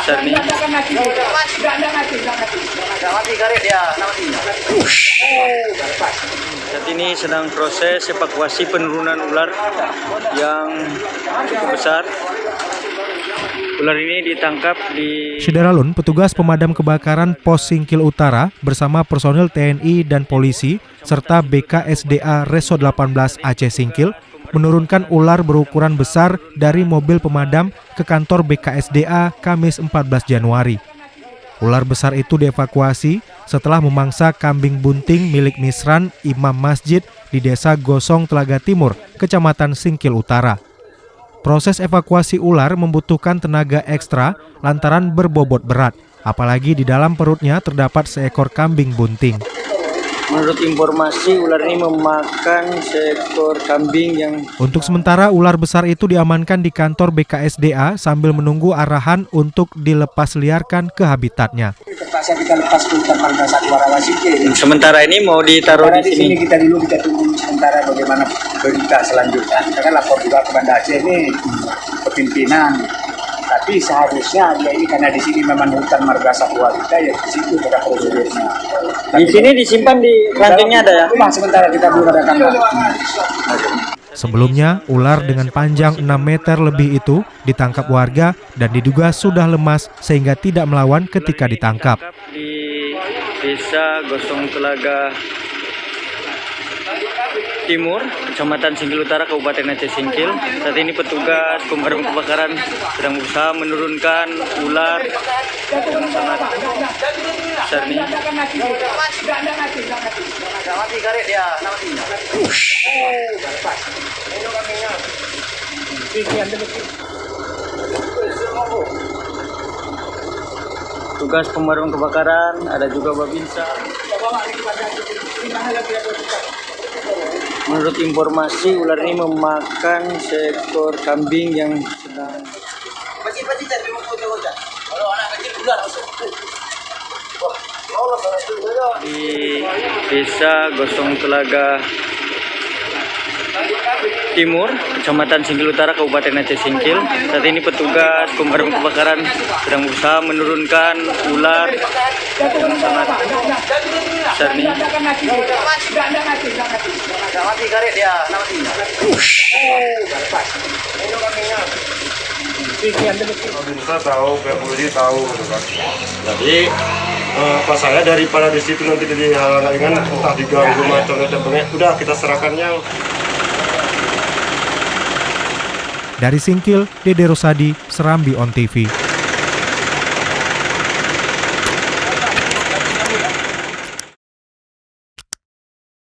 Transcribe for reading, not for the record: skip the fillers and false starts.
besar nih. Saat ini sedang proses evakuasi penurunan ular yang cukup besar. Ular ini ditangkap di Syederalun, petugas pemadam kebakaran Pos Singkil Utara bersama personil TNI dan polisi serta BKSDA Reso 18 Aceh Singkil menurunkan ular berukuran besar dari mobil pemadam ke kantor BKSDA Kamis 14 Januari. Ular besar itu dievakuasi setelah memangsa kambing bunting milik Misran, imam masjid di Desa Gosong Telaga Timur, Kecamatan Singkil Utara. Proses evakuasi ular membutuhkan tenaga ekstra lantaran berbobot berat, apalagi di dalam perutnya terdapat seekor kambing bunting. Menurut informasi, ular ini memakan seekor kambing yang... Untuk sementara, ular besar itu diamankan di kantor BKSDA sambil menunggu arahan untuk dilepas liarkan ke habitatnya. Terpaksa kita lepas ke hutan marga satwa Rawasingkil. Sementara ini mau ditaruh di sini. Kita dulu kita tunggu sementara bagaimana berita selanjutnya. Kita kan lapor juga ke Banda Aceh ini kepimpinan. Tapi seharusnya dia ini karena di sini memang hutan marga satwa kita, ya di situ pada prosedurnya. Di sini disimpan di rantingnya ada ya? Rumah sementara kita belum ada kamar. Sebelumnya, ular dengan panjang 6 meter lebih itu ditangkap warga dan diduga sudah lemas sehingga tidak melawan ketika ditangkap. Di Desa Gosong Telaga Timur, Kecamatan Singkil Utara, Kabupaten Aceh Singkil. Saat ini petugas pemadam kebakaran sedang berusaha menurunkan ular yang sangat besar nih. Tugas pemadam kebakaran, ada juga Babinsa. Menurut informasi, ular ini memakan seekor kambing yang sedang di Desa Gosong Telaga Timur, Kecamatan Singkil Utara, Kabupaten Aceh Singkil. Saat ini petugas pemadam kebakaran sedang berusaha menurunkan ular yang sangat besar nih. Bisa tahu, Pak Polisi tahu gitu kan. Jadi pas saya daripada di situ nanti jadi halangan entah diganggu macam udah kita serahkannya. Dari Singkil, Dede Rosadi, Serambi On TV.